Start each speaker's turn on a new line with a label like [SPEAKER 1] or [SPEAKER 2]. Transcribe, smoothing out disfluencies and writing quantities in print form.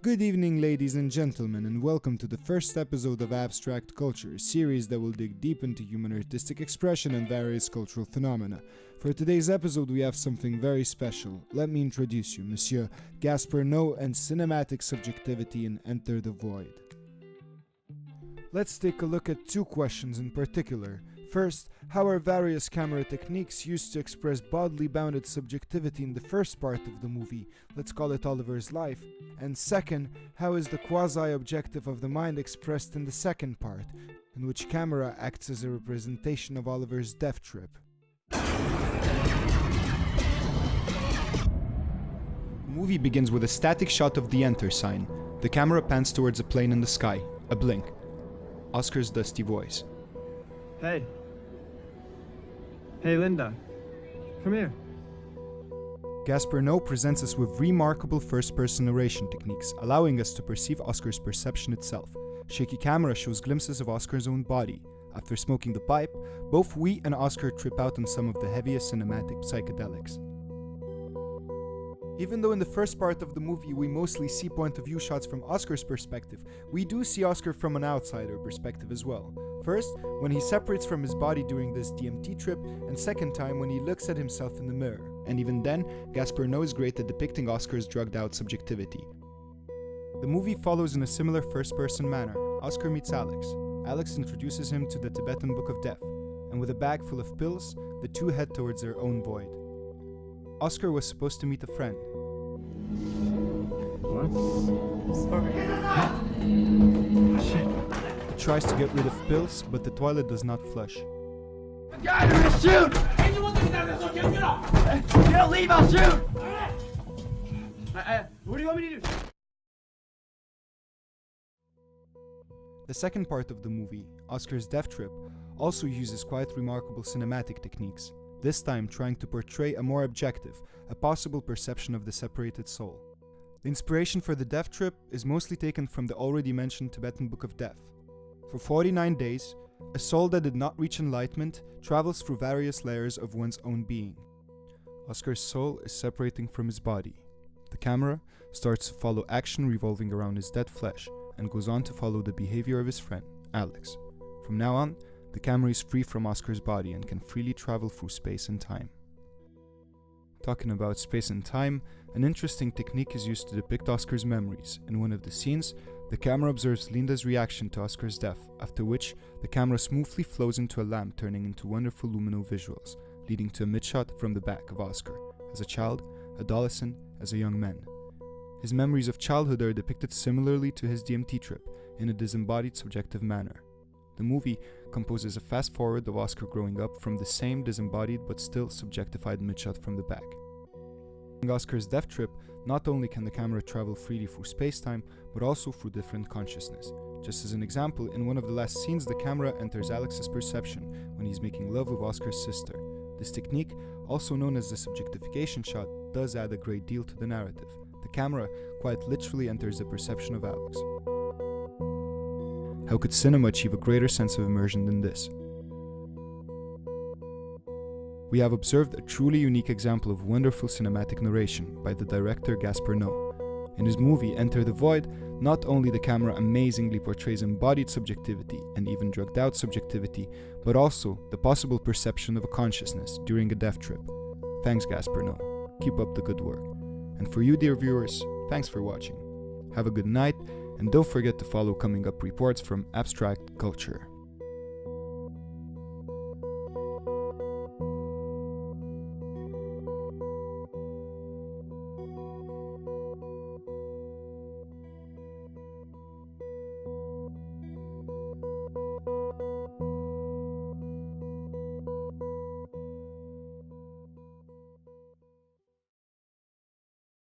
[SPEAKER 1] Good evening, ladies and gentlemen, and welcome to the first episode of Abstrakt Culture, a series that will dig deep into human artistic expression and various cultural phenomena. For today's episode, we have something very special. Let me introduce you, Monsieur Gaspar Noe and cinematic subjectivity in Enter the Void. Let's take a look at two questions in particular. First, how are various camera techniques used to express bodily bounded subjectivity in the first part of the movie, let's call it Oliver's life, and second, how is the quasi-objective of the mind expressed in the second part, in which camera acts as a representation of Oliver's death trip. The movie begins with a static shot of the enter sign. The camera pans towards a plane in the sky, a blink. Oscar's dusty voice.
[SPEAKER 2] Hey. Hey, Linda. Come here.
[SPEAKER 1] Gaspar Noe presents us with remarkable first-person narration techniques, allowing us to perceive Oscar's perception itself. Shaky camera shows glimpses of Oscar's own body. After smoking the pipe, both we and Oscar trip out on some of the heaviest cinematic psychedelics. Even though in the first part of the movie we mostly see point-of-view shots from Oscar's perspective, we do see Oscar from an outsider perspective as well. First, when he separates from his body during this DMT trip, and second time when he looks at himself in the mirror. And even then, Gaspar Noe is great at depicting Oscar's drugged-out subjectivity. The movie follows in a similar first-person manner. Oscar meets Alex. Alex introduces him to the Tibetan Book of Death, and with a bag full of pills, the two head towards their own void. Oscar was supposed to meet a friend.
[SPEAKER 2] What? Sorry. Shit.
[SPEAKER 1] He tries to get rid of pills, but the toilet does not flush.
[SPEAKER 3] Guys, I'm gonna shoot! If you don't leave, I'll shoot! What do you want me to do?
[SPEAKER 1] The second part of the movie, Oscar's death trip, also uses quite remarkable cinematic techniques, this time trying to portray a more objective, a possible perception of the separated soul. The inspiration for the death trip is mostly taken from the already mentioned Tibetan Book of Death. For 49 days, a soul that did not reach enlightenment travels through various layers of one's own being. Oscar's soul is separating from his body. The camera starts to follow action revolving around his dead flesh and goes on to follow the behavior of his friend, Alex. From now on, the camera is free from Oscar's body and can freely travel through space and time. Talking about space and time, an interesting technique is used to depict Oscar's memories. In one of the scenes, the camera observes Linda's reaction to Oscar's death, after which the camera smoothly flows into a lamp, turning into wonderful luminous visuals, leading to a mid-shot from the back of Oscar, as a child, adolescent, as a young man. His memories of childhood are depicted similarly to his DMT trip, in a disembodied subjective manner. The movie composes a fast-forward of Oscar growing up from the same disembodied but still subjectified mid-shot from the back. In Oscar's death trip, not only can the camera travel freely through space-time, but also through different consciousness. Just as an example, in one of the last scenes, the camera enters Alex's perception when he's making love with Oscar's sister. This technique, also known as the subjectification shot, does add a great deal to the narrative. The camera quite literally enters the perception of Alex. How could cinema achieve a greater sense of immersion than this? We have observed a truly unique example of wonderful cinematic narration by the director Gaspar Noe. In his movie Enter the Void, not only the camera amazingly portrays embodied subjectivity and even drugged out subjectivity, but also the possible perception of a consciousness during a death trip. Thanks, Gaspar Noe. Keep up the good work. And for you, dear viewers, thanks for watching. Have a good night, and don't forget to follow coming up reports from Abstrakt Culture.